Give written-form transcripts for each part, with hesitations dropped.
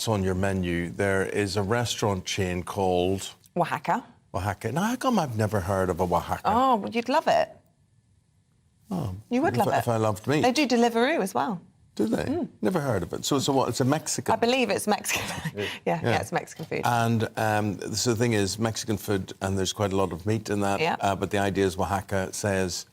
else on your menu. There is a restaurant chain called... Oaxaca. Oaxaca. Now, how come I've never heard of a Oaxaca? Oh, well, you'd love it. Oh, you would love it. If I loved meat. They do Deliveroo as well. Do they? Never heard of it. So what? It's a Mexican... I believe it's Mexican. yeah, it's Mexican food. And so the thing is, Mexican food, and there's quite a lot of meat in that, but the idea is Oaxaca says,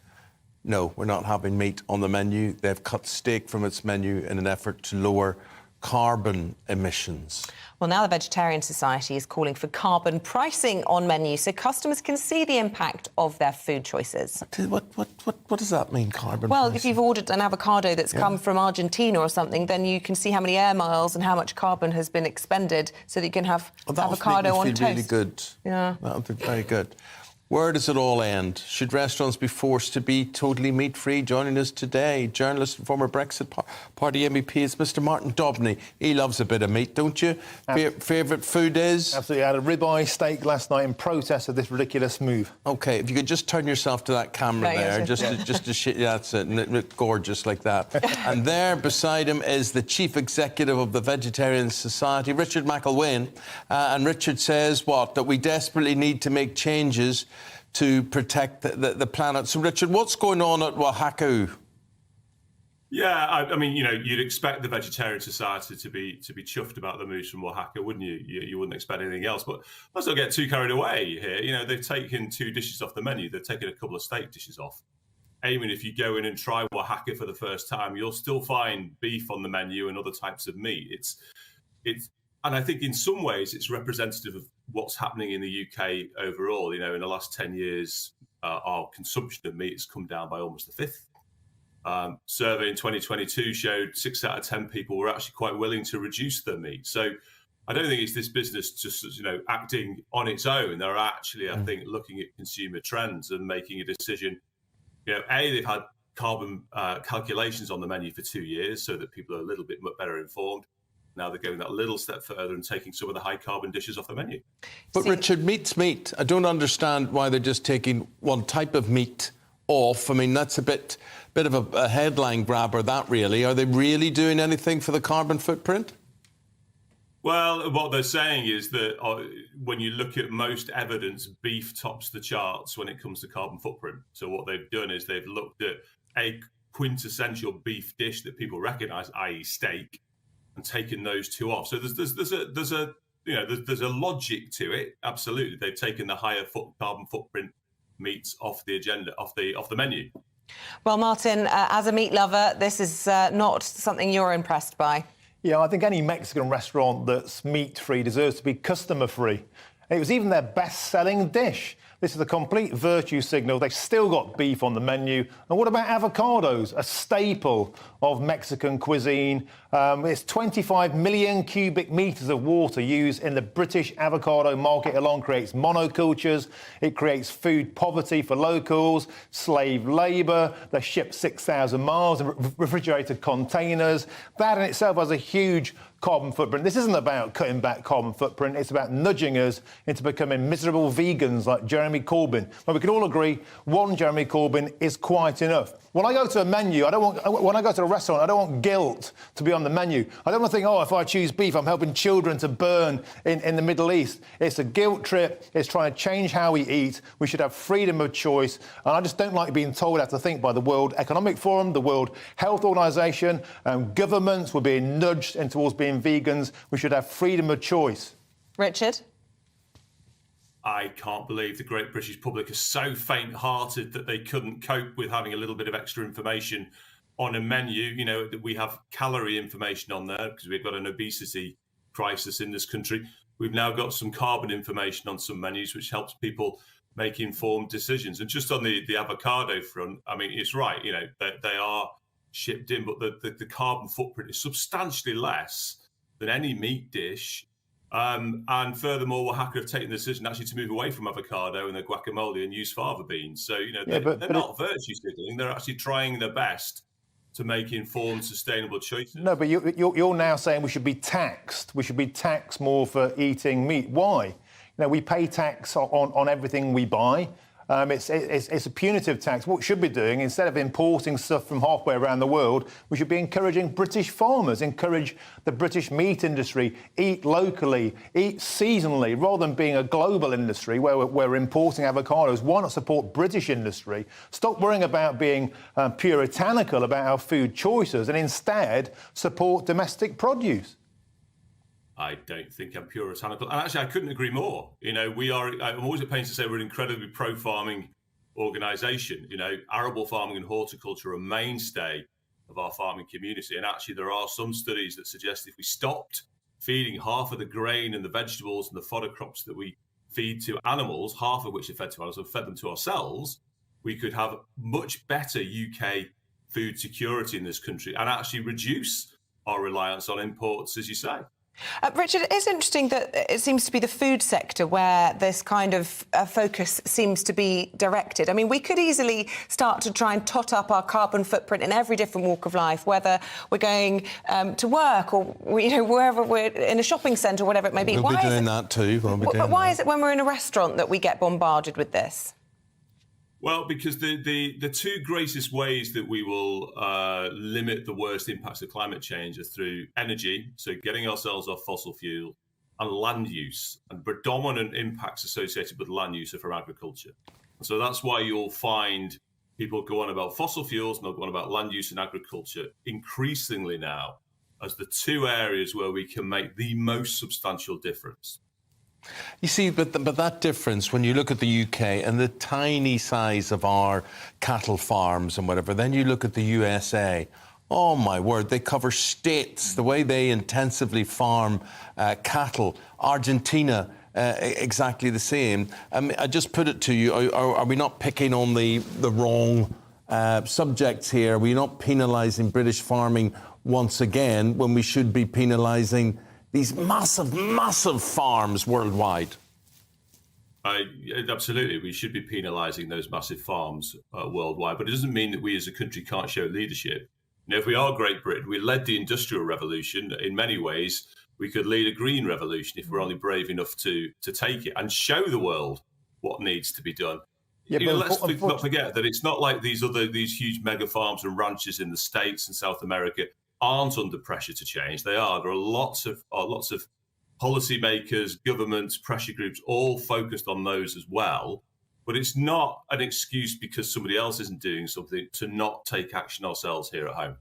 no, we're not having meat on the menu. They've cut steak from its menu in an effort to lower carbon emissions. Well, now the Vegetarian Society is calling for carbon pricing on menus so customers can see the impact of their food choices. What does that mean, carbon Well, pricing? if you've ordered an avocado that's come from Argentina or something, then you can see how many air miles and how much carbon has been expended so that you can have avocado on toast. That would make me feel really good. Yeah. That would be very good. Where does it all end? Should restaurants be forced to be totally meat-free? Joining us today, journalist and former Brexit Party MEP, is Mr Martin Dobney. He loves a bit of meat, don't you? Favourite food is? Absolutely. I had a ribeye steak last night in protest of this ridiculous move. OK, if you could just turn yourself to that camera there, just to that's it, gorgeous like that. And there beside him is the Chief Executive of the Vegetarian Society, Richard McIlwain. And Richard says, what? That we desperately need to make changes to protect the planet. So, Richard, what's going on at Oaxaca? Yeah, I mean, you know, you'd expect the Vegetarian Society to be chuffed about the moves from Oaxaca, wouldn't you? You wouldn't expect anything else. But let's not get too carried away here. You know, they've taken 2 dishes off the menu. They've taken a couple of steak dishes off. Eamonn, if you go in and try Oaxaca for the first time, you'll still find beef on the menu and other types of meat. And I think in some ways it's representative of what's happening in the UK overall. You know, in the last 10 years, our consumption of meat has come down by almost a fifth. Survey in 2022 showed 6 out of 10 people were actually quite willing to reduce their meat. So I don't think it's this business just, you know, acting on its own. They're actually, I think, looking at consumer trends and making a decision. You know, they've had carbon calculations on the menu for 2 years so that people are a little bit better informed. Now they're going that little step further and taking some of the high-carbon dishes off the menu. But, Richard, meat's meat. I don't understand why they're just taking one type of meat off. I mean, that's a bit of a headline grabber, that really. Are they really doing anything for the carbon footprint? Well, what they're saying is that when you look at most evidence, beef tops the charts when it comes to carbon footprint. So what they've done is they've looked at a quintessential beef dish that people recognise, i.e. steak, and taken those 2 off. So there's a logic to it. Absolutely, they've taken the higher carbon footprint meats off the agenda, off the menu. Well, Martin, as a meat lover, this is not something you're impressed by. Yeah, I think any Mexican restaurant that's meat-free deserves to be customer-free. It was even their best-selling dish. This is a complete virtue signal. They've still got beef on the menu. And what about avocados, a staple of Mexican cuisine? It's 25 million cubic metres of water used in the British avocado market alone. Creates monocultures. It creates food poverty for locals, slave labour. They're shipped 6,000 miles in refrigerated containers. That in itself has a huge carbon footprint. This isn't about cutting back carbon footprint. It's about nudging us into becoming miserable vegans like Jeremy Corbyn. But we can all agree one Jeremy Corbyn is quite enough. When I go to a menu, when I go to a restaurant, I don't want guilt to be on the menu. I don't want to think, oh, if I choose beef, I'm helping children to burn in the Middle East. It's a guilt trip. It's trying to change how we eat. We should have freedom of choice. And I just don't like being told how to think by the World Economic Forum, the World Health Organization, governments. We're being nudged in towards being vegans. We should have freedom of choice. Richard? I can't believe the great British public are so faint-hearted that they couldn't cope with having a little bit of extra information on a menu. You know, that we have calorie information on there because we've got an obesity crisis in this country. We've now got some carbon information on some menus, which helps people make informed decisions. And just on the avocado front, I mean, it's right, you know, they are shipped in, but the carbon footprint is substantially less than any meat dish. And furthermore, Oaxaca have taken the decision actually to move away from avocado and their guacamole and use fava beans. So, you know, they're not virtue signaling. They're actually trying their best to make informed, sustainable choices. No, but you're now saying we should be taxed. We should be taxed more for eating meat. Why? You know, we pay tax on everything we buy. It's a punitive tax. What we should be doing, instead of importing stuff from halfway around the world, we should be encouraging British farmers, encourage the British meat industry, eat locally, eat seasonally, rather than being a global industry where we're importing avocados. Why not support British industry? Stop worrying about being puritanical about our food choices and instead support domestic produce. I don't think I'm puritanical. And actually, I couldn't agree more. You know, I'm always at pains to say we're an incredibly pro-farming organisation. You know, arable farming and horticulture are a mainstay of our farming community. And actually, there are some studies that suggest if we stopped feeding half of the grain and the vegetables and the fodder crops that we feed to animals, half of which are fed to animals, and fed them to ourselves, we could have much better UK food security in this country and actually reduce our reliance on imports, as you say. Richard, it is interesting that it seems to be the food sector where this kind of focus seems to be directed. I mean, we could easily start to try and tot up our carbon footprint in every different walk of life, whether we're going to work or, you know, wherever we're in a shopping centre, whatever it may be. We'll be doing that too. But why is it when we're in a restaurant that we get bombarded with this? Well, because the two greatest ways that we will limit the worst impacts of climate change are through energy, so getting ourselves off fossil fuel, and land use. And predominant impacts associated with land use are from agriculture. And so that's why you'll find people go on about fossil fuels and they'll go on about land use and agriculture increasingly now as the two areas where we can make the most substantial difference. You see, but that difference, when you look at the UK and the tiny size of our cattle farms and whatever, then you look at the USA, oh my word, they cover states, the way they intensively farm cattle. Argentina, exactly the same. I just put it to you, are we not picking on the wrong subjects here? Are we not penalising British farming once again when we should be penalising these massive farms worldwide? Absolutely, we should be penalising those massive farms worldwide, but it doesn't mean that we as a country can't show leadership. You know, if we are Great Britain, we led the Industrial Revolution. In many ways, we could lead a green revolution if we're only brave enough to take it and show the world what needs to be done. Yeah, you know, let's not forget that it's not like these huge mega farms and ranches in the States and South America aren't under pressure to change. They are. There are lots of policymakers, governments, pressure groups, all focused on those as well. But it's not an excuse because somebody else isn't doing something to not take action ourselves here at home.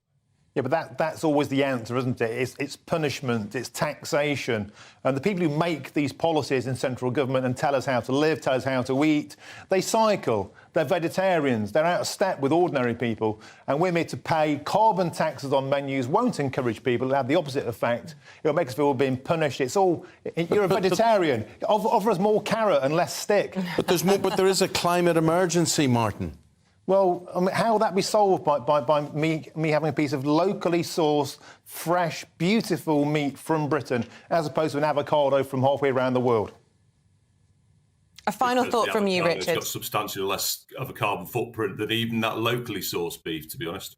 Yeah, but that's always the answer, isn't it? It's punishment, it's taxation. And the people who make these policies in central government and tell us how to live, tell us how to eat, they cycle, they're vegetarians, they're out of step with ordinary people. And we're made to pay carbon taxes on menus, won't encourage people, it'll have the opposite effect. It'll make us feel we're being punished. It's all, you're a vegetarian, offer us more carrot and less stick. But there is a climate emergency, Martin. Well, I mean, how will that be solved by me having a piece of locally sourced, fresh, beautiful meat from Britain, as opposed to an avocado from halfway around the world? A final thought from you, Richard. It's got substantially less of a carbon footprint than even that locally sourced beef, to be honest.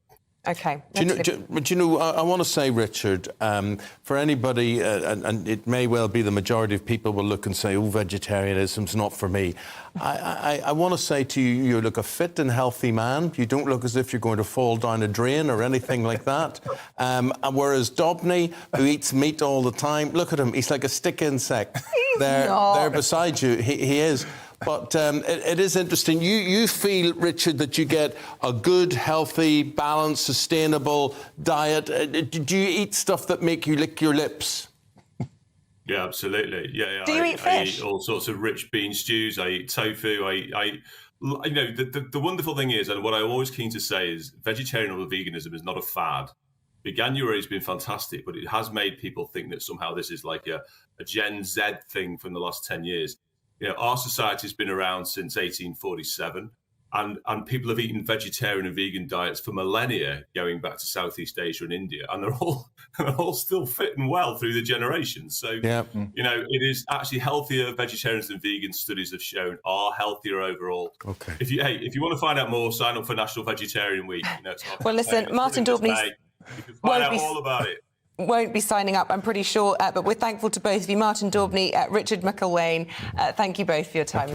OK. Do you know, I want to say, Richard, for anybody, and it may well be the majority of people will look and say, oh, vegetarianism's not for me. I want to say to you, you look a fit and healthy man. You don't look as if you're going to fall down a drain or anything like that. And whereas Dobney, who eats meat all the time, look at him, he's like a stick insect. There beside you, he is. But it is interesting. You feel, Richard, that you get a good, healthy, balanced, sustainable diet. Do you eat stuff that make you lick your lips? Yeah, absolutely. Yeah. Do you eat fish? I eat all sorts of rich bean stews. I eat tofu. I you know, the wonderful thing is, and what I'm always keen to say is, vegetarian or veganism is not a fad. Veganuary has been fantastic, but it has made people think that somehow this is like a Gen Z thing from the last 10 years. You know, our society has been around since 1847, and people have eaten vegetarian and vegan diets for millennia, going back to Southeast Asia and India, and they're all still fit and well through the generations. So, you know, it is actually healthier. Vegetarians and vegans, studies have shown, are healthier overall. Okay. If you want to find out more, sign up for National Vegetarian Week. You know, well, listen, Martin Daubney, you can find out all about it. Won't be signing up, I'm pretty sure, but we're thankful to both of you. Martin Daubney, Richard McIlwain, thank you both for your time.